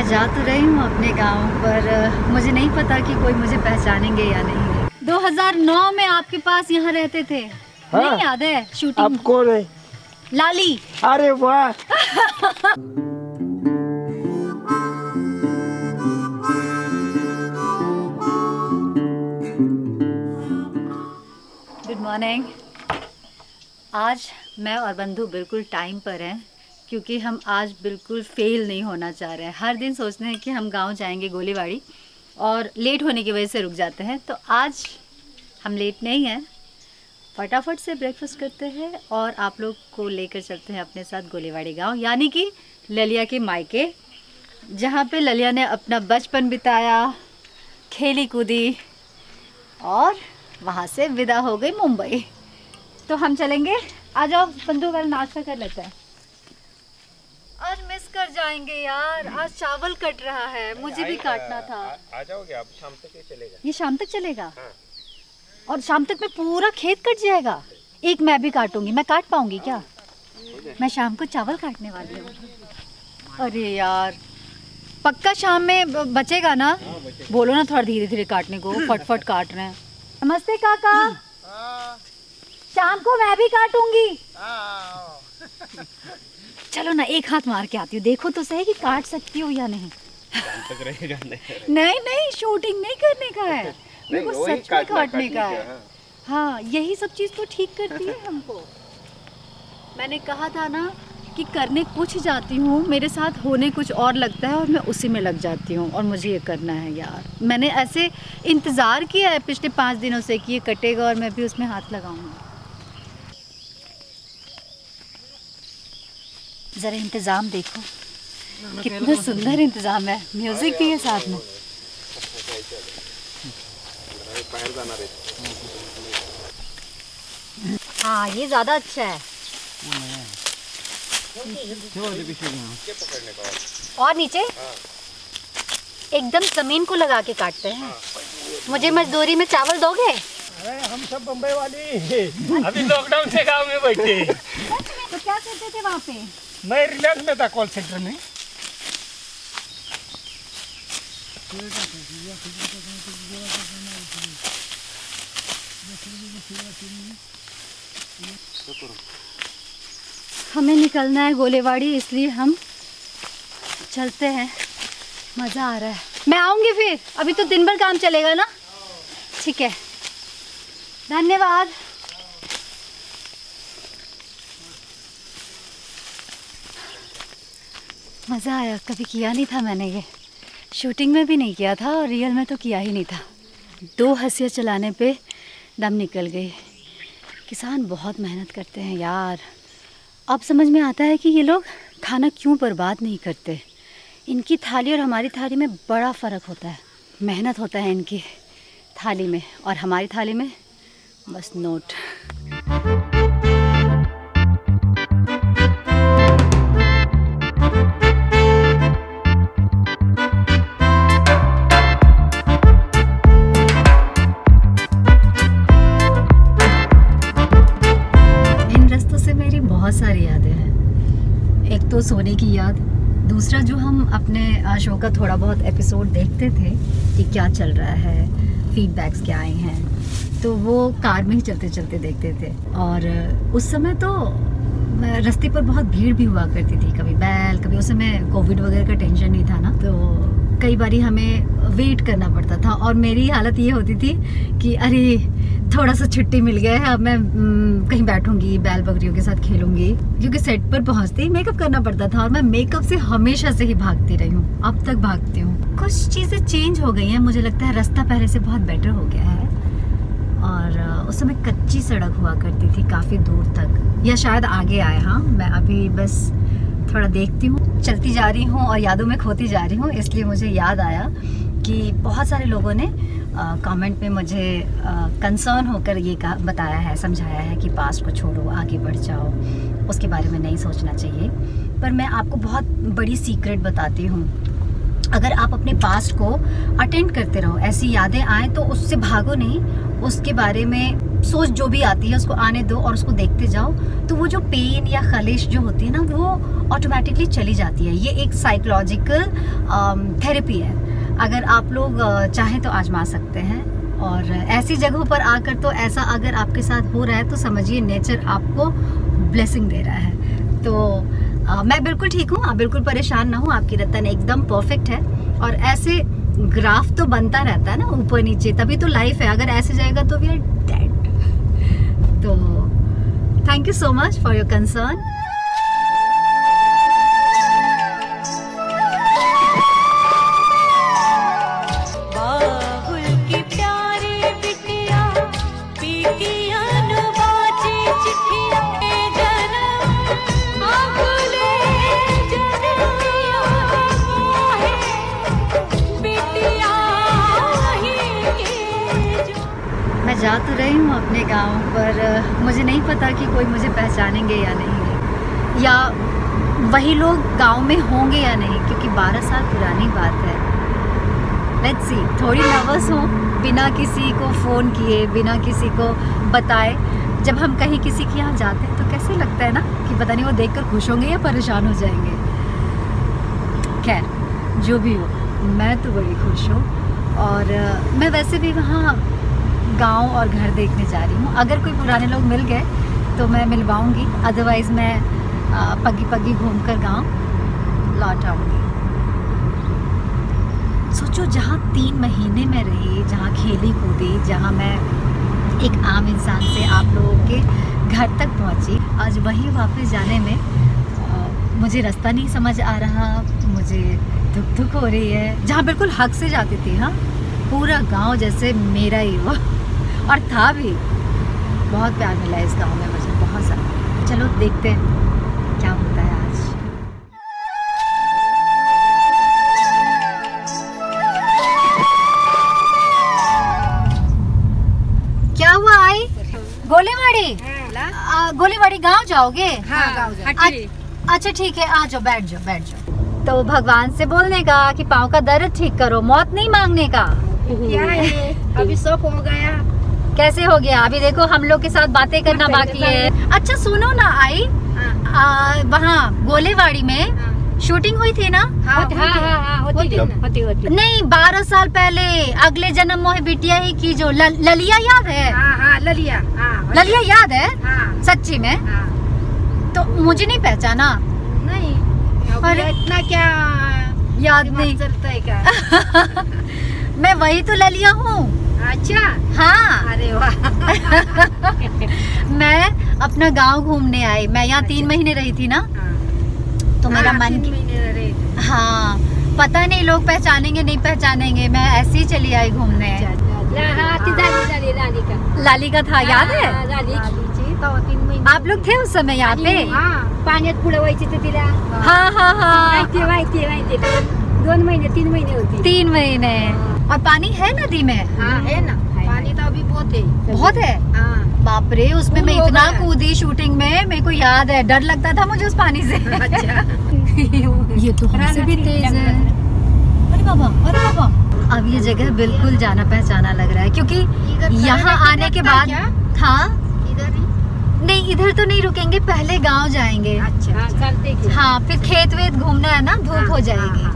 मैं जा तो रही हूँ अपने गांव, पर मुझे नहीं पता कि कोई मुझे पहचानेंगे या नहीं। 2009 में आपके पास यहाँ रहते थे। हाँ? नहीं याद है शूटिंग? अब कौन है? लाली। अरे वाह। Good morning. आज मैं और बंधु बिल्कुल टाइम पर हैं, क्योंकि हम आज बिल्कुल फेल नहीं होना चाह रहे हैं। हर दिन सोचते हैं कि हम गांव जाएंगे गोलीवाड़ी, और लेट होने की वजह से रुक जाते हैं। तो आज हम लेट नहीं हैं, फटाफट से ब्रेकफास्ट करते हैं और आप लोग को लेकर चलते हैं अपने साथ गोलीवाड़ी गांव, यानी कि ललिया के मायके, जहां पे ललिया ने अपना बचपन बिताया, खेली कूदी और वहां से विदा हो गई मुंबई। तो हम चलेंगे। आ जाओ बंधु, वाला नाश्ता कर लेते हैं। आज मिस कर जाएंगे यार, आज चावल कट रहा है, मुझे भी काटना था। आ जाओगे आप? शाम तक ये चलेगा। ये शाम तक चलेगा? हाँ। और शाम तक में पूरा खेत कट जाएगा? एक मैं भी काटूंगी। मैं काट पाऊंगी क्या? मैं शाम को चावल काटने वाली हूँ। अरे यार, पक्का शाम में बचेगा ना? बोलो ना थोड़ा धीरे धीरे काटने को, फटफट काट रहे हैं। नमस्ते काका। शाम को मैं भी काटूंगी। चलो ना, एक हाथ मार के आती हूँ, देखो तो सही कि काट सकती हो या नहीं। तक रहेगा नहीं नहीं, शूटिंग नहीं करने का है, मेरे को सच में काटने का है। हाँ, यही सब चीज तो ठीक करती है हमको। मैंने कहा था ना कि करने कुछ जाती हूँ, मेरे साथ होने कुछ और लगता है और मैं उसी में लग जाती हूँ, और मुझे ये करना है यार। मैंने ऐसे इंतज़ार किया है पिछले 5 दिनों से कि ये कटेगा और मैं भी उसमें हाथ लगाऊंगी। ज़रा इंतज़ाम देखो, कितना सुंदर इंतज़ाम है, म्यूज़िक भी है साथ में। हाँ, ये ज़्यादा अच्छा है। और नीचे एकदम जमीन को लगा के काटते हैं। मुझे मजदूरी में चावल दोगे? अरे हम सब बम्बई वाली अभी लॉकडाउन से गांव में बैठे। तो क्या करते थे वहाँ पे? मैं रिलायंस में था, कॉल सेंटर में। हमें निकलना है गोलीवाड़ी, इसलिए हम चलते हैं। मज़ा आ रहा है। मैं आऊँगी फिर, अभी तो दिन भर काम चलेगा ना। ठीक है, धन्यवाद। मज़ा आया, कभी किया नहीं था मैंने ये। शूटिंग में भी नहीं किया था और रियल में तो किया ही नहीं था। 2 हंसिया चलाने पे दम निकल गई। किसान बहुत मेहनत करते हैं यार। अब समझ में आता है कि ये लोग खाना क्यों बर्बाद नहीं करते। इनकी थाली और हमारी थाली में बड़ा फ़र्क होता है। मेहनत होता है इनकी थाली में, और हमारी थाली में बस नोट। इन रास्तों से मेरी बहुत सारी यादें हैं। एक तो सोने की याद, दूसरा जो हम अपने शो का थोड़ा बहुत एपिसोड देखते थे कि क्या चल रहा है, फीडबैक्स क्या आए हैं, तो वो कार में ही चलते चलते देखते थे। और उस समय तो रास्ते पर बहुत भीड़ भी हुआ करती थी, कभी बैल, कभी उस समय कोविड वगैरह का टेंशन नहीं था ना, तो कई बारी हमें वेट करना पड़ता था। और मेरी हालत ये होती थी कि अरे थोड़ा सा छुट्टी मिल गया है, अब मैं कहीं बैठूंगी, बैल बकरियों के साथ खेलूंगी, क्योंकि सेट पर पहुंचते ही मेकअप करना पड़ता था। और मैं मेकअप से हमेशा से ही भागती रही हूँ, अब तक भागती हूँ। कुछ चीज़ें चेंज हो गई हैं, मुझे लगता है रास्ता पहले से बहुत बेटर हो गया है। और उस समय कच्ची सड़क हुआ करती थी काफ़ी दूर तक, या शायद आगे आए। हाँ, मैं अभी बस थोड़ा देखती हूँ, चलती जा रही हूँ और यादों में खोती जा रही हूँ। इसलिए मुझे याद आया कि बहुत सारे लोगों ने कमेंट में मुझे कंसर्न होकर ये बताया है, समझाया है कि पास्ट को छोड़ो, आगे बढ़ जाओ, उसके बारे में नहीं सोचना चाहिए। पर मैं आपको बहुत बड़ी सीक्रेट बताती हूँ, अगर आप अपने पास्ट को अटेंड करते रहो, ऐसी यादें आए तो उससे भागो नहीं, उसके बारे में सोच जो भी आती है उसको आने दो और उसको देखते जाओ, तो वो जो पेन या खलिश जो होती है ना वो ऑटोमेटिकली चली जाती है। ये एक साइकोलॉजिकल थेरेपी है। अगर आप लोग चाहें तो आजमा सकते हैं। और ऐसी जगहों पर आकर तो ऐसा अगर आपके साथ हो रहा है तो समझिए नेचर आपको ब्लेसिंग दे रहा है। तो मैं बिल्कुल ठीक हूँ, आप बिल्कुल परेशान ना हो, आपकी रतन एकदम परफेक्ट है। और ऐसे ग्राफ तो बनता रहता है ना ऊपर नीचे, तभी तो लाइफ है। अगर ऐसे जाएगा तो वी आर डेड। तो thank you so much for your concern. जा तो रही हूँ अपने गांव, पर मुझे नहीं पता कि कोई मुझे पहचानेंगे या नहीं, या वही लोग गांव में होंगे या नहीं, क्योंकि 12 साल पुरानी बात है। Let's see. थोड़ी नर्वस हूँ, बिना किसी को फ़ोन किए, बिना किसी को बताए। जब हम कहीं किसी के यहाँ जाते हैं तो कैसे लगता है ना कि पता नहीं वो देखकर खुश होंगे या परेशान हो जाएंगे। खैर जो भी हो, मैं तो बड़ी खुश हूँ। और मैं वैसे भी वहाँ गांव और घर देखने जा रही हूँ। अगर कोई पुराने लोग मिल गए तो मैं मिलवाऊंगी, अदरवाइज़ मैं पगी पगी घूमकर गांव लौट आऊँगी। सोचो, जहाँ 3 महीने में रही, जहाँ खेली कूदी, जहाँ मैं एक आम इंसान से आप लोगों के घर तक पहुँची, आज वहीं वापस जाने में मुझे रास्ता नहीं समझ आ रहा, मुझे धुक धुक हो रही है। जहाँ बिल्कुल हक से जाती थी, हाँ, पूरा गांव जैसे मेरा ही वो, और था भी। बहुत प्यार मिला इस गांव में मुझे, बहुत ज़्यादा। चलो देखते हैं क्या होता है आज। क्या हुआ आई? गोलीवाड़ी? गोलीवाड़ी गांव जाओगे? हाँ, गाँव अच्छा ठीक है, आ जाओ, बैठ जाओ बैठ जाओ। तो भगवान से बोलने का कि पाँव का दर्द ठीक करो, मौत नहीं मांगने का। क्या है, अभी शौक हो गया। कैसे हो गया? अभी देखो हम लोग के साथ बातें करना बाकी है। अच्छा सुनो ना आई, वहाँ गोलेवाड़ी में शूटिंग हुई थी ना? होती। नहीं, 12 साल पहले अगले जन्म मोहे बिटिया ही की जो ललिया याद है? ललिया याद है? सच्ची में? तो मुझे नहीं पहचाना? नहीं, अरे इतना क्या याद नहीं चलता है क्या? मैं वही तो ललिया हूँ। अच्छा, हाँ। अरे वाह। मैं अपना गांव घूमने आई। मैं यहाँ 3 महीने रही थी ना, तो मेरा मन, हाँ, पता नहीं लोग पहचानेंगे नहीं पहचानेंगे, मैं ऐसे ही चली आई घूमने। लाली का था, याद है? आप लोग थे उस समय यहाँ पे? पाण्यात पुढे व्हायची तर तिला। हाँ हाँ हाँ, माहिती 2 महीने 3 महीने होती। 3 महीने। और पानी है नदी में? हाँ है ना, पानी तो अभी बहुत है। बहुत है? हाँ। बाप रे, उसमें मैं इतना कूदी शूटिंग में, मेरे को याद है, डर लगता था मुझे उस पानी से। अच्छा। ये तो हमसे भी तेज है। अरे बाबा, अरे बाबा। अब ये जगह बिल्कुल जाना पहचाना लग रहा है, क्योंकि यहाँ आने के बाद, हाँ, इधर ही नहीं, इधर तो नहीं रुकेंगे, पहले गांव जाएंगे। अच्छा, चलते। हाँ, फिर खेत वेत घूमना है ना, धूप हो जाएगी।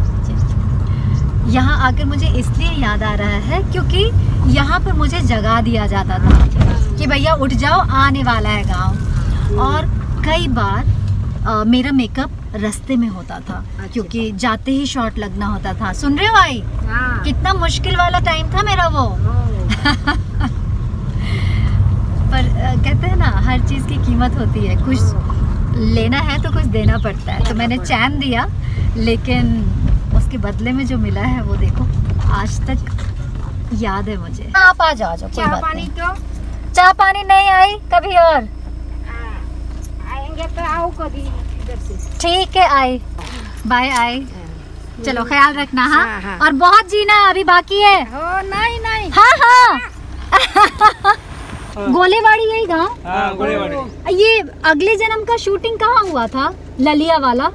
यहाँ आकर मुझे इसलिए याद आ रहा है क्योंकि यहाँ पर मुझे जगा दिया जाता था कि भैया उठ जाओ, आने वाला है गांव। और कई बार मेरा मेकअप रास्ते में होता था, क्योंकि जाते ही शॉट लगना होता था। सुन रहे हो आई? हाँ। कितना मुश्किल वाला टाइम था मेरा वो। पर कहते हैं ना, हर चीज़ की कीमत होती है, कुछ लेना है तो कुछ देना पड़ता है। तो मैंने चैन दिया, लेकिन उसके बदले में जो मिला है वो देखो, आज तक याद है मुझे। आप आ जाओ, कोई बात नहीं। चाय पानी नहीं आई, कभी और आएंगे तो आओ कभी इधर से। ठीक है आई, बाय आई। चलो ख्याल रखना। हाँ, हाँ, हाँ। और बहुत जीना अभी बाकी है। हो, नहीं नहीं। हाँ हाँ। गोलेवाड़ी यही गाँव? हाँ, गोलेवाड़ी। ये अगले जन्म का शूटिंग कहाँ हुआ था, ललिया वाला?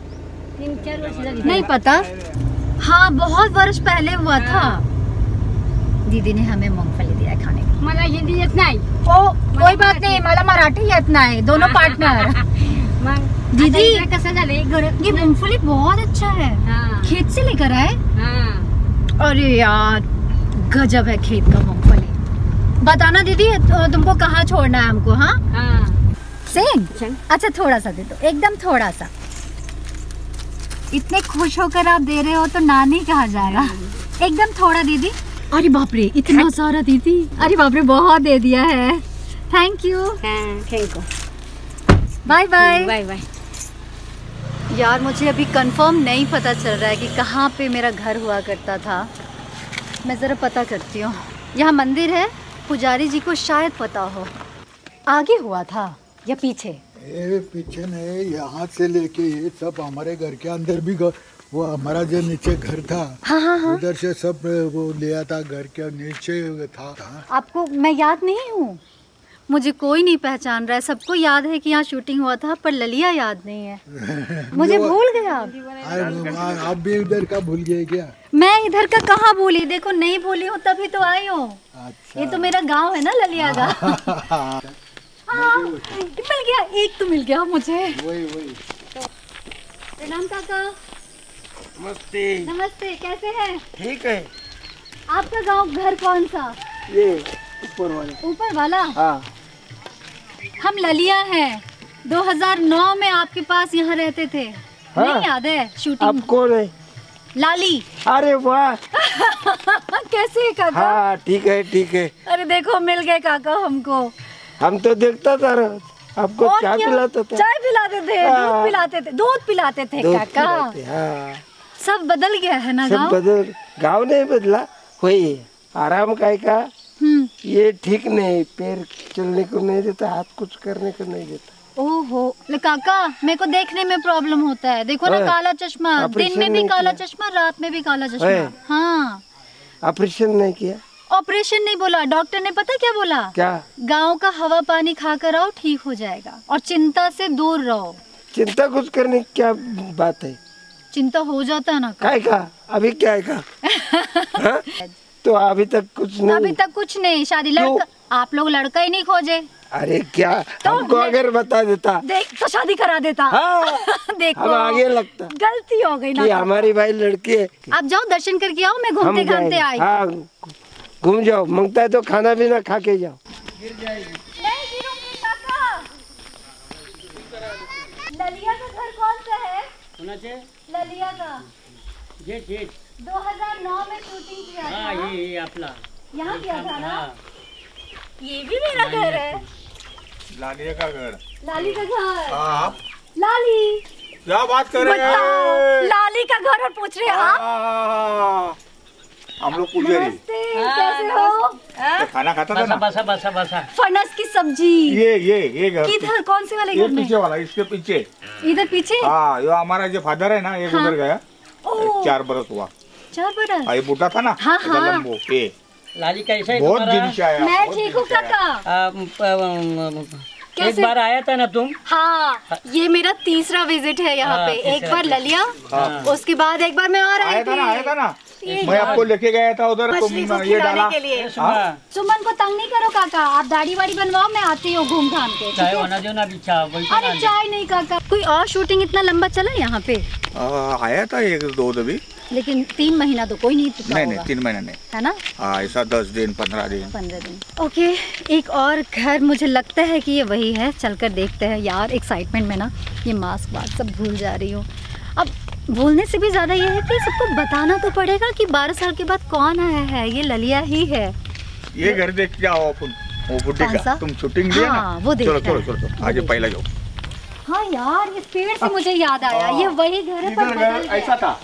3-4 वर्ष लगे। नहीं पता। हाँ, बहुत वर्ष पहले हुआ था। दीदी ने हमें मूंगफली दिया खाने को। मला हिंदी येत नाही। ओ कोई बात नाही, मला मराठी येत नाही, दोनों पार्टनर। मग दीदी आता इकडे कसं झालंय घर ये मूंगफली बहुत अच्छा है, हाँ। खेत से लेकर आए। हाँ। अरे यार गजब है खेत का मूंगफली। बताना दीदी तुमको कहाँ छोड़ना है हमको। हाँ हाँ। सेम। अच्छा थोड़ा सा दे दो, एकदम थोड़ा सा। इतने खुश होकर आप दे रहे हो तो नानी कहा जाएगा। एकदम थोड़ा दीदी। अरे बाप रे इतना सारा दीदी, अरे बाप रे बहुत दे दिया है। Thank you. Thank you. Bye bye. Bye bye. यार मुझे अभी कंफर्म नहीं पता चल रहा है कि कहाँ पे मेरा घर हुआ करता था। मैं ज़रा पता करती हूँ। यहाँ मंदिर है, पुजारी जी को शायद पता हो। आगे हुआ था या पीछे? ये पीछे नहीं, यहाँ से लेके ये सब हमारे घर के अंदर भी वो हमारा जो नीचे घर था, हाँ हाँ हाँ। उधर से सब वो लिया था, घर के नीचे था। आपको मैं याद नहीं हूँ? मुझे कोई नहीं पहचान रहा है। सबको याद है कि यहाँ शूटिंग हुआ था, पर ललिया याद नहीं है। मुझे भूल गया। आप भी इधर का भूल गए क्या? मैं इधर का कहाँ भूली, देखो नहीं भूली हूँ तभी तो आई हूँ। अच्छा। ये तो मेरा गांव है ना ललिया का। हाँ, मिल गया, एक तो मिल गया मुझे। वही वही। प्रणाम काका। नमस्ते। नमस्ते, कैसे हैं? ठीक है। आपका गांव घर कौन सा? ये ऊपर वाला। ऊपर वाला? हाँ। हम ललिया हैं। 2009 में आपके पास यहाँ रहते थे। हाँ। नहीं याद है शूटिंग? आप कौन है? लाली। अरे वाह। कैसे है काका? हाँ ठीक है ठीक है। अरे देखो मिल गए काका हमको। हम तो देखता था रोज, आपको और चाय क्या? पिलाता था। चाय पिलाते थे, हाँ। दूध पिलाते थे, दूध पिलाते थे दूध काका। पिलाते, हाँ। सब बदल गया है ना सब गाँव? बदल, गाँव नहीं बदला, वही आराम का ये ठीक नहीं, पैर चलने को नहीं देता, हाथ कुछ करने को नहीं देता। ओहो, ले काका मेरे को देखने में प्रॉब्लम होता है, देखो ना है। काला चश्मा, दिन ऑपरेशन में भी नहीं काला किया? चश्मा, रात में भी काला चश्मा। है। हाँ। ऑपरेशन नहीं किया? ऑपरेशन नहीं बोला, डॉक्टर ने पता क्या बोला? क्या? गांव का हवा पानी खा कर आओ, ठीक हो जाएगा, और चिंता से दूर रहो। चिंता कुछ करने की क्या बात है? चिंता हो जाता है ना काय का? अभी क्या है का? हाँ? तो अभी तक कुछ नहीं? अभी तक कुछ नहीं। शादी लड़का, आप लोग लड़का ही नहीं खोजे। अरे क्या, तो हमको अगर बता देता देख तो शादी करा देता। हाँ, देखो हम आगे लगता गलती हो गई ना। कि हमारी भाई लड़की है। आप जाओ दर्शन करके आओ, मैं हम घूमते घामते जाएंगे। आई। हाँ घूम जाओ, मांगता है तो खाना भी ना खा के जाओ। नहीं गिरूंगी काका। ललिया का घर कौन सा है? ललिया का 2009 में शूटिंग किया था। ये आपला यहाँ किया था ना? ये भी मेरा घर है। लालिया का घर। लाली का घर। आप लाली क्या बात कर रहे बताओ, हैं? लाली का घर और पूछ रहे हैं आप? हम लोग पुजारी। नमस्ते, कैसे हो? तो खाना खाता था ना? बसा बसा बसा फनस की सब्जी। ये घर किधर, कौन से वाले ये घर में? पीछे वाला, इसके पीछे। इधर पीछे? हाँ, ये हमारा जो फादर है ना, ये हाँ। गुजर गया। ओह। 4 बरस हुआ। 4 बरस? ये बूटा था ना, हाँ, ऐसा हाँ। लंबो, ये लाली कैसा है बहुत तुम्हारा? दिन से आया। मैं बहुत ठीक हूँ दिन से आया। काका। एक कैसे? बार आया था ना तुम? हाँ, ये मेरा तीसरा विजिट है यहाँ हाँ, पे। एक तीसरा बार ललिया, हाँ। उसके बाद एक बार मैं और आई आया था ना, थी। आया था ना। ये मैं आपको लेके गया था उधर, मछली को तुम ये डाला। खिलाने के लिए। हाँ? सुमन को तंग नहीं करो काका, आप दाढ़ी वाड़ी बनवाओ, मैं आती हूँ घूम घाम के। ठीक चाय है? होना जो ना भी चाय बोलते अरे चाय नहीं काका। कोई और शूटिंग इतना लंबा चला यहाँ पे? आया था 1-2 दबी। लेकिन 3 महीना तो कोई नहीं टिका नहीं होगा, नहीं, 3 महीने नहीं। है ना? ऐसा 10 दिन 15 दिन। 15 दिन। ओके, एक और घर मुझे लगता है कि ये वही है, चलकर देखते हैं। यार एक्साइटमेंट में ना ये मास्क वास्क सब भूल जा रही हूँ। अब भूलने से भी ज़्यादा ये है कि सबको बताना तो पड़ेगा कि 12 साल के बाद कौन आया है। ये ललिया ही है। ये घर देख के आओ अपन, वो बुड्ढे कौन सा? का। तुम शूटिंग लिया हाँ, ना? वो चलो देखना चलो है। चलो, आज पहला जाओ। हाँ यार, इस पेड़ से मुझे याद आया, ये वही घर है पर इधर बदल घर गया। ऐसा था।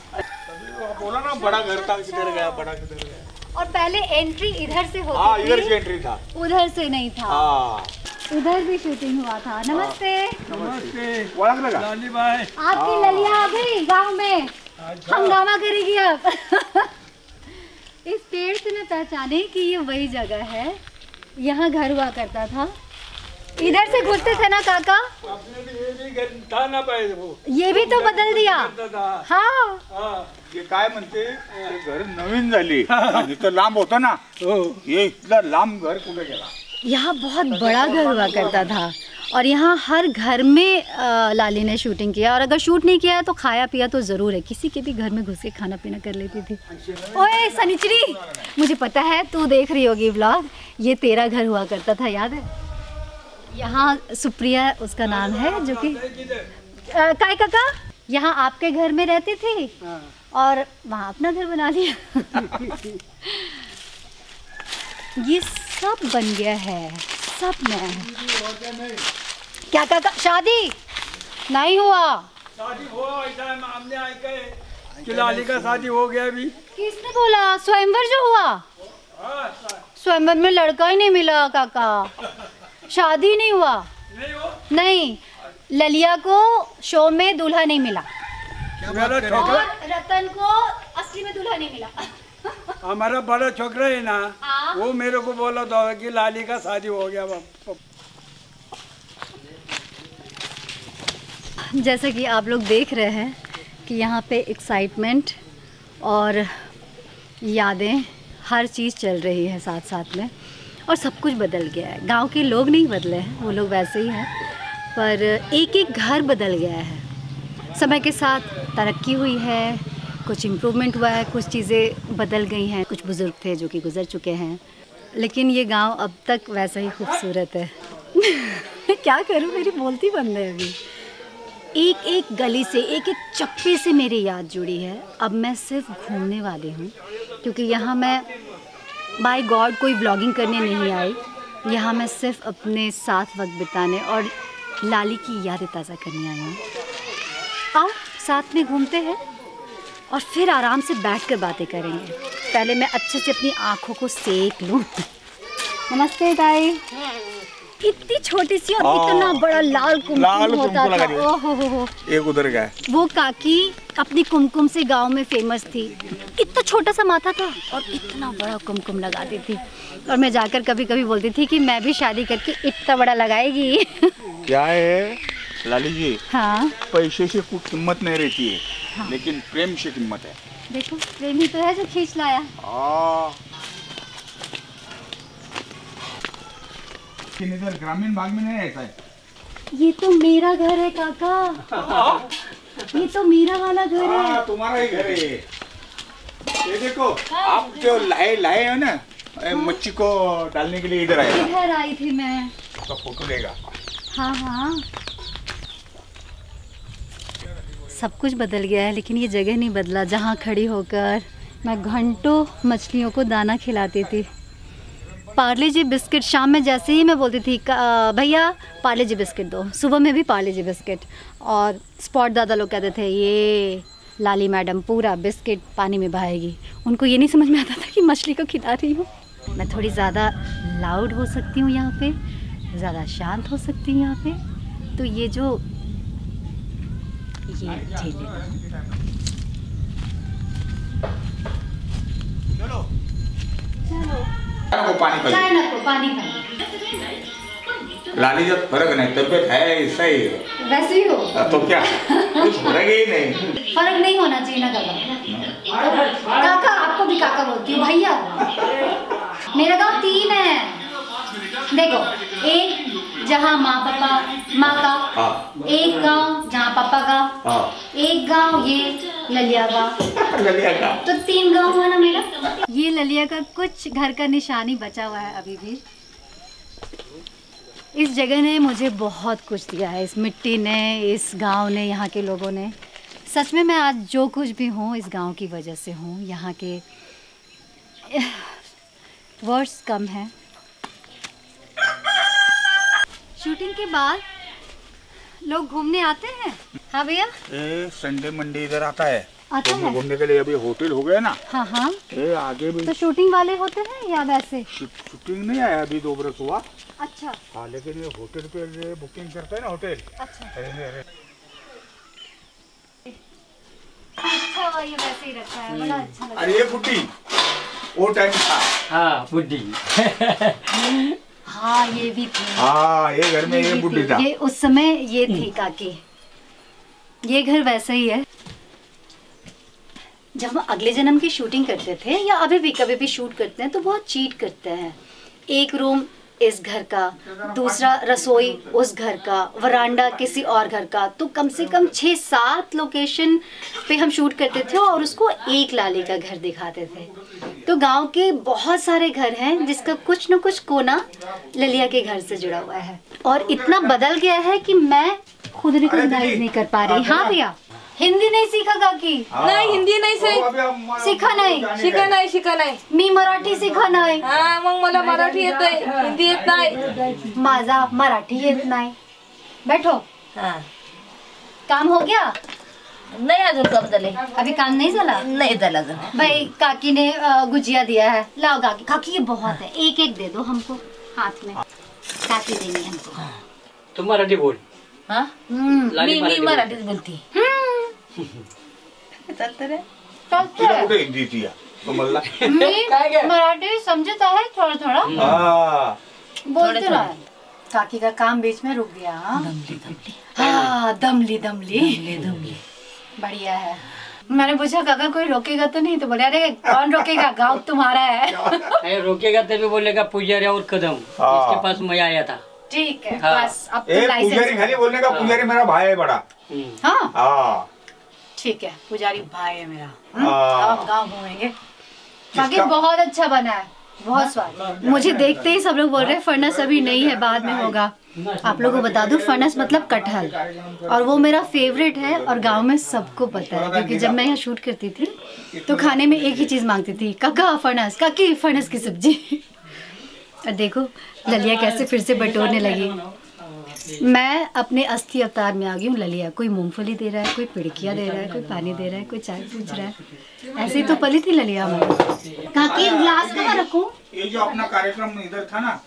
बोला ना बड़ा घर था, किधर गया, बड़ा किधर गया। और पहले एंट्री इधर से हाँ, होती इधर से थी, एंट्री था। उधर से नहीं था। हाँ। उधर भी शूटिंग हुआ था। नमस्ते। नमस्ते। ओळख लगा? आपकी ललिया आ गई गांव में, हंगामा करेगी अब। इस पेड़ से मैं पहचाने कि ये वही जगह है, यहाँ घर हुआ करता था। इधर से घुसते थे ना काका? था ना पाहिजे वो. ये भी तो बदल दिया। हाँ, हे काय म्हणते, ते घर नवीन झाली आणि तो लांब होतं ना, हे इथलं लांब घर कुठे गेला? यहाँ बहुत बड़ा घर हुआ करता था और यहाँ हर घर में लाली ने शूटिंग किया, और अगर शूट नहीं किया है तो खाया पिया तो ज़रूर है। किसी के भी घर में घुस के खाना पीना कर लेती थी। ओए सनिचरी, मुझे पता है तू देख रही होगी व्लॉग, ये तेरा घर हुआ करता था, याद है? यहाँ सुप्रिया उसका नाम है, जो कि काय काका यहाँ आपके घर में रहती थी और वहाँ अपना घर बना लिया। ये सब बन गया है, सब में। क्या काका शादी नहीं हुआ? शादी हुआ ऐसा है, हमने आए कहे कि लाली का शादी हो गया अभी। किसने बोला? स्वयंवर जो हुआ, स्वयंवर में लड़का ही नहीं मिला काका, शादी नहीं हुआ। नहीं हो? नहीं, ललिया को शो में दूल्हा नहीं मिला मेरा और छोकरा, रतन को असली में दूल्हा नहीं मिला। हमारा बड़ा छोकरा है ना, हाँ। वो मेरे को बोला था कि लाली का शादी हो गया। जैसा कि आप लोग देख रहे हैं कि यहाँ पे एक्साइटमेंट और यादें, हर चीज़ चल रही है साथ साथ में, और सब कुछ बदल गया है। गांव के लोग नहीं बदले हैं, वो लोग वैसे ही हैं, पर एक एक घर बदल गया है। समय के साथ तरक्की हुई है, कुछ इम्प्रूवमेंट हुआ है, कुछ चीज़ें बदल गई हैं। कुछ बुज़ुर्ग थे जो कि गुजर चुके हैं, लेकिन ये गांव अब तक वैसा ही खूबसूरत है। क्या करूं, मेरी बोलती बंद है अभी। एक एक गली से, एक एक चप्पे से मेरी याद जुड़ी है। अब मैं सिर्फ घूमने वाली हूँ, क्योंकि यहाँ मैं बाय गॉड कोई व्लॉगिंग करने नहीं आई। यहाँ मैं सिर्फ अपने साथ वक्त बिताने और लाली की यादें ताज़ा करने आई हूँ। आओ साथ में घूमते हैं और फिर आराम से बैठकर बातें करेंगे। पहले मैं अच्छे से अपनी आँखों को सेक लूँ। नमस्ते ताई। इतनी छोटी सी और इतना बड़ा लाल कुमकुम होता था। ओहो हो, एक उधर गया। वो काकी अपनी कुमकुम से गांव में फेमस थी। इतना छोटा सा माथा था और इतना बड़ा कुमकुम लगाती थी, और मैं जाकर कभी कभी बोलती थी कि मैं भी शादी करके इतना बड़ा लगाएगी। क्या है लाली जी, हाँ, पैसे से कुछ कीमत नहीं रहती है, हाँ, लेकिन प्रेम से कीमत है। देखो प्रेमी तो है जो खींच लाया। इधर ग्रामीण भाग में नहीं ऐसा है। ये तो मेरा घर है काका, ये तो मेरा वाला घर है। तुम्हारा ही घर है ये देखो, आप जो लाए हो ना मच्छी को डालने के लिए, इधर आए। इधर आई थी मैं। तो फोटो लेगा। हाँ हाँ, सब कुछ बदल गया है, लेकिन ये जगह नहीं बदला जहाँ खड़ी होकर मैं घंटों मछलियों को दाना खिलाती थी। पार्ले जी बिस्किट, शाम में जैसे ही मैं बोलती थी भैया पार्ले जी बिस्किट दो, सुबह में भी पार्ले जी बिस्किट। और स्पॉट दादा लोग कहते थे ये लाली मैडम पूरा बिस्किट पानी में बहाएगी। उनको ये नहीं समझ में आता था कि मछली को खिला रही हूँ। मैं थोड़ी ज़्यादा लाउड हो सकती हूँ यहाँ पे, ज़्यादा शांत हो सकती हूँ यहाँ पे। तो ये जो ये ठेले, चलो चाय ना को पानी खाओ। लाली जब फर्क नहीं, तबियत है ऐसा ही है। वैसे ही हो तो क्या कुछ फर्क ही नहीं। फर्क नहीं होना चाहिए ना काका। काका आपको भी काका बोलती हूँ भैया। मेरा गांव 3 है, देखो, एक जहाँ माँ का, एक गांव जहाँ पापा का, एक गांव ये ललिया का, तो 3 गांव हुआ ना मेरा। ये ललिया का कुछ घर का निशानी बचा हुआ है अभी भी। इस जगह ने मुझे बहुत कुछ दिया है, इस मिट्टी ने, इस गांव ने, यहाँ के लोगों ने। सच में मैं आज जो कुछ भी हूँ इस गांव की वजह से हूँ। यहाँ के वर्ड्स कम हैं। शूटिंग के बाद लोग घूमने आते हैं। हाँ भैया, संडे मंडे इधर आता है आता है घूमने के लिए। अभी होटल हो गया ना। हाँ हाँ, आगे भी तो शूटिंग वाले होते हैं या वैसे? शूटिंग नहीं आया अभी, 2 बरस हुआ। अच्छा हाँ, लेकिन ये होटल पे बुकिंग करते हैं ना होटल। अच्छा, अरे अच्छा, ये वैसे ही रखा है, बड़ा अच्छा लगा। अरे ये बुड्ढी वो टाइम था। हाँ बुड्ढी। हाँ ये भी थी। हाँ, ये घर में ये बुड्ढी था। ये उस समय ये थी काकी। ये घर वैसा ही है। जब हम अगले जन्म की शूटिंग करते थे या अभी भी कभी भी शूट करते हैं तो बहुत चीट करते हैं। एक रूम इस घर का, दूसरा रसोई उस घर का, वरांडा किसी और घर का। तो कम से कम 6-7 लोकेशन पे हम शूट करते थे और उसको एक लाली का घर दिखाते थे। तो गांव के बहुत सारे घर हैं जिसका कुछ न कुछ कोना ललिया के घर से जुड़ा हुआ है। और इतना बदल गया है कि मैं खुद रिकॉग्नाइज नहीं कर पा रही। हाँ भैया, हिंदी नहीं सीखा काकी? नाही हिंदी नाही सीखा नाही? शिका नाही मी मराठी सीखा नाही। हा मग मला मराठी येतंय, हिंदी येत नाही। माझा मराठी येत नाही। बैठो। हा काम हो गया? नाही अजून कब झाले? अभी काम नहीं चला? नाही झाला अजून। भाई काकी ने गुजिया दिया है, लाओ काकी। काकी ये बहुत है, एक एक दे दो हमको हाथ में। काकी देंगे हमको। तू मराठी बोल। हा लाली मी मराठीच बोलती। चालतं रे? तिला कुठे हिंदी येते या कमलला? मी मराठी समझता है थोड़ा थोड़ा, हा. बोलते रहा। काकी का काम बीच में रुक गया। हाँ, दमली बढ़िया है। मैंने पूछा काका कोई रोकेगा तो नहीं? तो बोले अरे कौन रोकेगा, गाँव तुम्हारा है। अरे रोकेगा तभी बोलेगा पुजारी और कदम, इसके पास मैं आया था। ठीक है, हाँ। बस अब ए तो लाइसेंस। पुजारी खाली बोलने का, पुजारी मेरा भाई है बड़ा। हाँ हाँ ठीक है, पुजारी भाई है मेरा। हाँ। अब हम गाँव घूमेंगे। बाकी बहुत अच्छा बना है, बहुत स्वाद। मुझे देखते ही सब लोग बोल रहे हैं फर्नेस अभी नहीं है, बाद में होगा। आप लोगों को बता दूं, फर्नेस मतलब कटहल, और वो मेरा फेवरेट है और गांव में सबको पता है। क्योंकि जब मैं यहाँ शूट करती थी तो खाने में एक ही चीज़ मांगती थी, काका फर्नेस, काकी फर्नेस की सब्जी। और देखो ललिया कैसे फिर से बटोरने लगी। मैं अपने अस्थि अवतार में आ गई हूँ ललिया। कोई मूंगफली दे रहा है, कोई पिड़किया दे रहा है, कोई पानी दे रहा है, कोई चाय पूछ रहा है। ऐसे ही तो पली थी ललिया हमारी। काकी ग्लास कहाँ रखूं? ये जो अपना कार्यक्रम इधर था ना,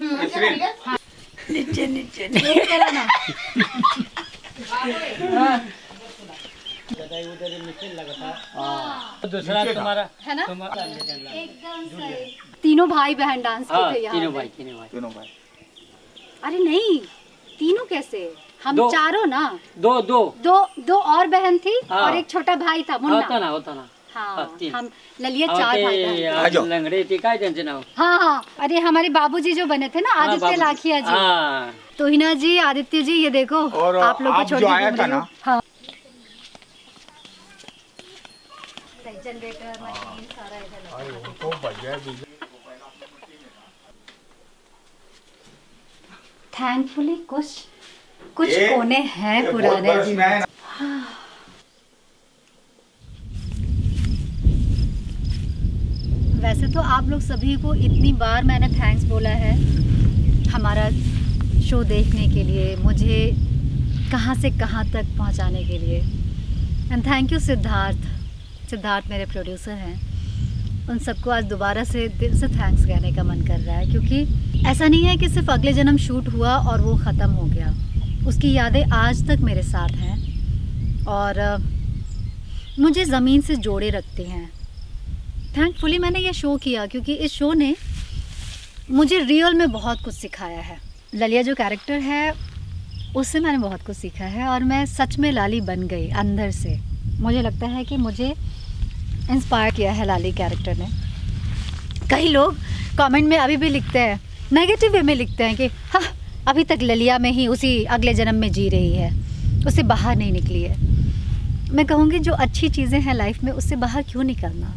नीचे नीचे ना। दूसरा तुम्हारा है ना? एकदम सही। तीनों भाई बहन डांस हाँ, करते यहाँ तीनों पे। तीनों भाई। अरे नहीं, तीनों कैसे? हम दो। चारों ना। दो और बहन थी हाँ। और एक छोटा भाई था, मुन्ना। होता ना हाँ, तीन। हम ललिया 4 भाई बहन। आ जाओ। लंगड़े थे काय त्यांचे नाव? हाँ, अरे हमारे बाबूजी जो बने थे ना, आदित्य बाबू- लाखिया जी, हाँ तोहिना जी, आदित्य जी, ये देखो और आप लोग को आप छोड़ जो के आया घूम था रही हूँ। ना? हाँ। जनरेटर मशीन सारा इधर। थैंकफुली कुछ ये- कोने हैं ये बहुत पुराने बरस जी। में है ना। वैसे तो आप लोग सभी को इतनी बार मैंने थैंक्स बोला है हमारा शो देखने के लिए, मुझे कहाँ से कहाँ तक पहुँचाने के लिए। एंड थैंक यू सिद्धार्थ मेरे प्रोड्यूसर हैं। उन सबको आज दोबारा से दिल से थैंक्स कहने का मन कर रहा है, क्योंकि ऐसा नहीं है कि सिर्फ अगले जन्म शूट हुआ और वो ख़त्म हो गया। उसकी यादें आज तक मेरे साथ हैं और मुझे ज़मीन से जोड़े रखते हैं। थैंकफुली मैंने ये शो किया क्योंकि इस शो ने मुझे रियल में बहुत कुछ सिखाया है। ललिया जो कैरेक्टर है उससे मैंने बहुत कुछ सीखा है और मैं सच में लाली बन गई अंदर से। मुझे लगता है कि मुझे इंस्पायर किया है लाली कैरेक्टर ने। कई लोग कमेंट में अभी भी लिखते हैं, नेगेटिव वे में लिखते हैं कि हाँ अभी तक ललिया में ही उसी अगले जन्म में जी रही है, उससे बाहर नहीं निकली है। मैं कहूँगी जो अच्छी चीज़ें हैं लाइफ में उससे बाहर क्यों निकलना,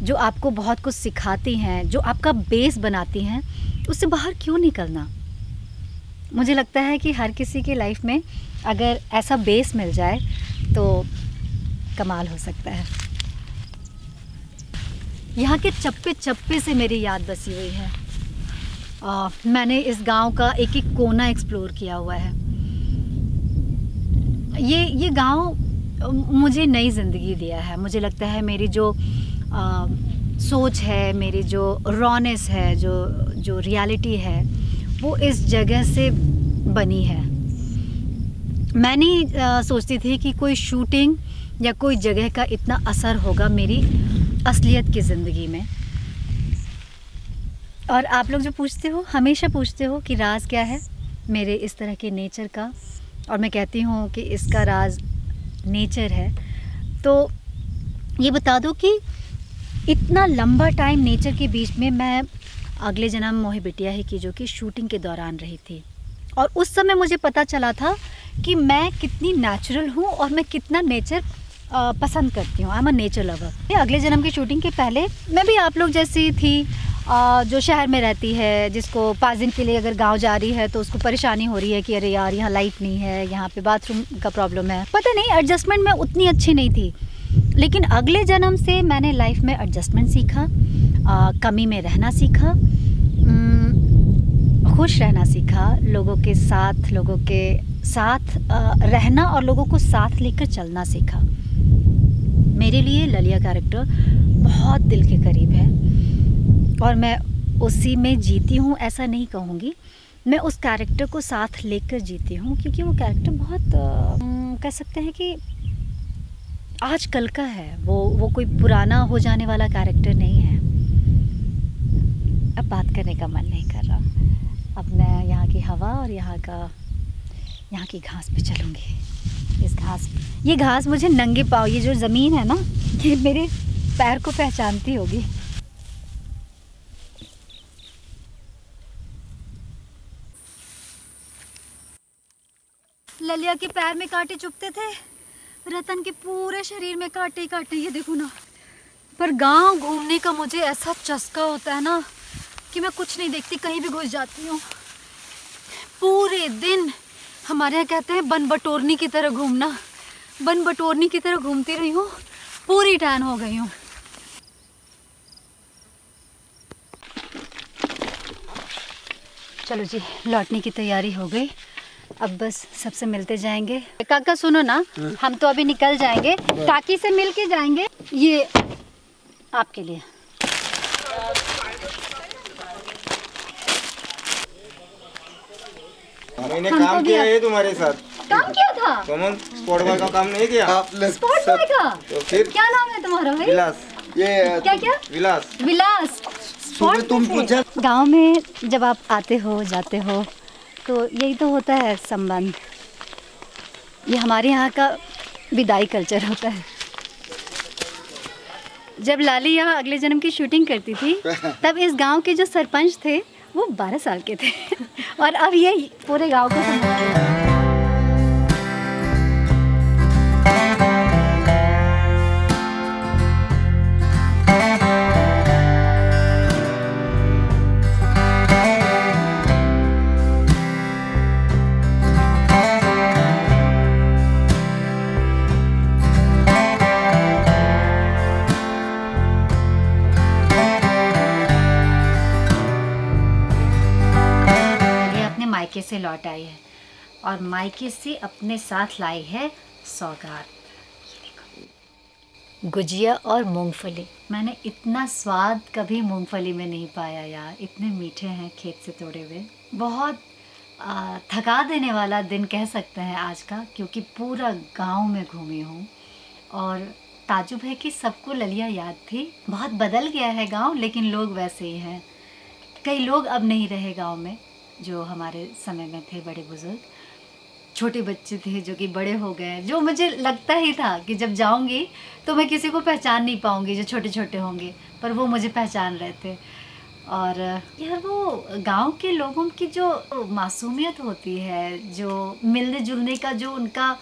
जो आपको बहुत कुछ सिखाती हैं, जो आपका बेस बनाती हैं, उससे बाहर क्यों निकलना। मुझे लगता है कि हर किसी की लाइफ में अगर ऐसा बेस मिल जाए तो कमाल हो सकता है। यहाँ के चप्पे चप्पे से मेरी याद बसी हुई है। मैंने इस गांव का एक एक कोना एक्सप्लोर किया हुआ है। ये गांव मुझे नई ज़िंदगी दिया है। मुझे लगता है मेरी जो सोच है, मेरी जो रॉनेस है, जो रियलिटी है, वो इस जगह से बनी है। मैं नहीं सोचती थी कि कोई शूटिंग या कोई जगह का इतना असर होगा मेरी असलियत की ज़िंदगी में। और आप लोग जो पूछते हो, हमेशा पूछते हो कि राज क्या है मेरे इस तरह के नेचर का, और मैं कहती हूँ कि इसका राज नेचर है। तो ये बता दो कि इतना लंबा टाइम नेचर के बीच में मैं अगले जन्म मोहे बिटिया है की जो कि शूटिंग के दौरान रही थी, और उस समय मुझे पता चला था कि मैं कितनी नेचुरल हूँ और मैं कितना नेचर पसंद करती हूँ। I am a nature lover. अगले जन्म की शूटिंग के पहले मैं भी आप लोग जैसी थी, जो शहर में रहती है, जिसको 5 दिन के लिए अगर गांव जा रही है तो उसको परेशानी हो रही है कि अरे यार यहाँ लाइट नहीं है, यहाँ पे बाथरूम का प्रॉब्लम है। पता नहीं एडजस्टमेंट में उतनी अच्छी नहीं थी, लेकिन अगले जन्म से मैंने लाइफ में एडजस्टमेंट सीखा, कमी में रहना सीखा, खुश रहना सीखा, लोगों के साथ रहना और लोगों को साथ लेकर चलना सीखा। मेरे लिए ललिया कैरेक्टर बहुत दिल के करीब है और मैं उसी में जीती हूँ ऐसा नहीं कहूँगी। मैं उस कैरेक्टर को साथ लेकर जीती हूँ क्योंकि वो कैरेक्टर बहुत कह सकते हैं कि आजकल का है, वो कोई पुराना हो जाने वाला कैरेक्टर नहीं है। अब बात करने का मन नहीं कर रहा। अब मैं यहाँ की हवा और यहाँ की घास पे चलूँगी। ये घास मुझे नंगे पाँव, ये जो ज़मीन है ना, ये मेरे पैर को पहचानती होगी। ललिया के पैर में कांटे चुभते थे, रतन के पूरे शरीर में कांटे ही कांटे, ये देखो ना। पर गांव घूमने का मुझे ऐसा चस्का होता है ना कि मैं कुछ नहीं देखती, कहीं भी घुस जाती हूँ। पूरे दिन हमारे यहाँ कहते हैं बन बटोरनी की तरह घूमना, बन बटोरनी की तरह घूमती रही हूँ, पूरी टैन हो गई हूँ। चलो जी, लौटने की तैयारी हो गई, अब बस सबसे मिलते जाएंगे। काका सुनो ना, हम तो अभी निकल जाएंगे, काकी से मिल के जाएंगे। ये आपके लिए। मैंने काम किया है तुम्हारे साथ। काम किया था? तुम स्पॉट बॉय का काम नहीं किया? स्पॉट बॉय का? तो फिर क्या नाम है तुम्हारा भाई? विलास। ये क्या? विलास। तुम पूछा। गाँव में जब आप आते हो जाते हो तो यही तो होता है संबंध। ये हमारे यहाँ का विदाई कल्चर होता है। जब लाली यहाँ अगले जन्म की शूटिंग करती थी तब इस गांव के जो सरपंच थे वो 12 साल के थे और अब ये पूरे गांव को संभाल। मायके से लौट आई है और मायके से अपने साथ लाई है सौगात। गुजिया और मूंगफली। मैंने इतना स्वाद कभी मूंगफली में नहीं पाया यार, इतने मीठे हैं खेत से तोड़े हुए। बहुत थका देने वाला दिन कह सकते हैं आज का, क्योंकि पूरा गांव में घूमी हूँ और ताजुब है कि सबको ललिया याद थी। बहुत बदल गया है गांव, लेकिन लोग वैसे ही हैं। कई लोग अब नहीं रहे गांव में जो हमारे समय में थे, बड़े बुजुर्ग। छोटे बच्चे थे जो कि बड़े हो गए, जो मुझे लगता ही था कि जब जाऊंगी तो मैं किसी को पहचान नहीं पाऊंगी जो छोटे छोटे होंगे, पर वो मुझे पहचान रहे थे। और यार वो गांव के लोगों की जो मासूमियत होती है, जो मिलने जुलने का जो उनका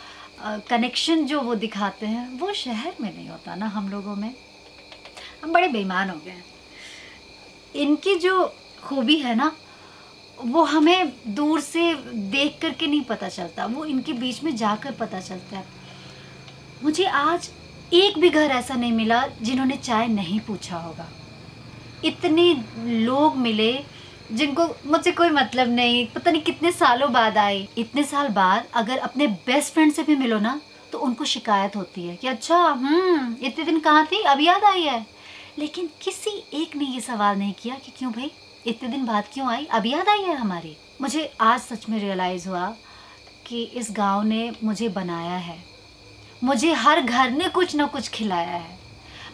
कनेक्शन जो वो दिखाते हैं, वो शहर में नहीं होता ना। हम लोगों में हम बड़े बेईमान हो गए। इनकी जो खूबी है ना, वो हमें दूर से देख करके नहीं पता चलता, वो इनके बीच में जाकर पता चलता है। मुझे आज एक भी घर ऐसा नहीं मिला जिन्होंने चाय नहीं पूछा होगा। इतने लोग मिले जिनको मुझसे कोई मतलब नहीं, पता नहीं कितने सालों बाद आए। इतने साल बाद अगर अपने बेस्ट फ्रेंड से भी मिलो ना तो उनको शिकायत होती है कि अच्छा इतने दिन कहाँ थी, अब याद आई है। लेकिन किसी एक ने ये सवाल नहीं किया कि क्यों भाई इतने दिन बाद क्यों आई, अब याद आई है हमारी। मुझे आज सच में रियलाइज़ हुआ कि इस गांव ने मुझे बनाया है, मुझे हर घर ने कुछ ना कुछ खिलाया है।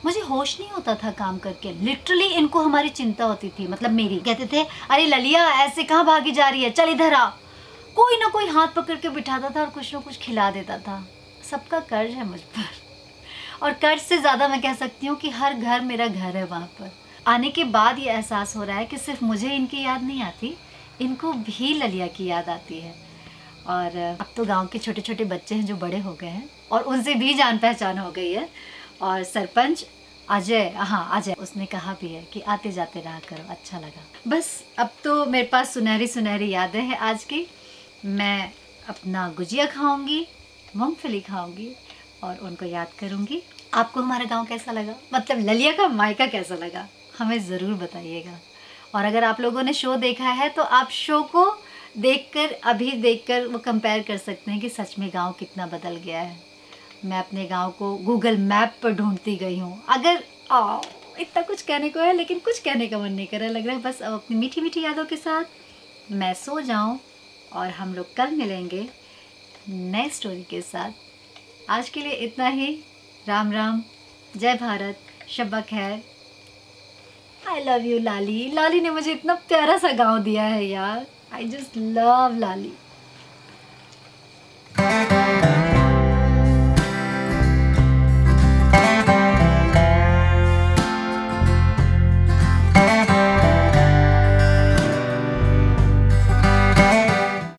मुझे होश नहीं होता था काम करके, लिटरली इनको हमारी चिंता होती थी, मतलब मेरी। कहते थे अरे ललिया ऐसे कहाँ भागी जा रही है, चल इधर आ। कोई ना कोई हाथ पकड़ के बिठाता था और कुछ ना कुछ खिला देता था। सबका कर्ज है मुझ पर, और कर्ज से ज़्यादा मैं कह सकती हूँ कि हर घर मेरा घर है वहाँ पर। आने के बाद ये एहसास हो रहा है कि सिर्फ मुझे इनकी याद नहीं आती, इनको भी ललिया की याद आती है। और अब तो गांव के छोटे छोटे बच्चे हैं जो बड़े हो गए हैं और उनसे भी जान पहचान हो गई है। और सरपंच अजय, हाँ अजय, उसने कहा भी है कि आते जाते रहा करो, अच्छा लगा। बस अब तो मेरे पास सुनहरी सुनहरी यादें हैं आज की। मैं अपना गुजिया खाऊंगी, मूंगफली खाऊंगी और उनको याद करूंगी। आपको हमारा गांव कैसा लगा, मतलब ललिया का मायका कैसा लगा, हमें ज़रूर बताइएगा। और अगर आप लोगों ने शो देखा है तो आप शो को देखकर, अभी देखकर वो कंपेयर कर सकते हैं कि सच में गांव कितना बदल गया है। मैं अपने गांव को गूगल मैप पर ढूंढती गई हूँ। अगर इतना कुछ कहने को है लेकिन कुछ कहने का मन नहीं कर रहा, लग रहा है बस अब अपनी मीठी मीठी यादों के साथ मैं सो जाऊँ और हम लोग कल मिलेंगे नए स्टोरी के साथ। आज के लिए इतना ही। राम राम, जय भारत, शब्बा खैर। आई लव यू लाली। लाली ने मुझे इतना प्यारा सा गाँव दिया है यार। I just love Lali.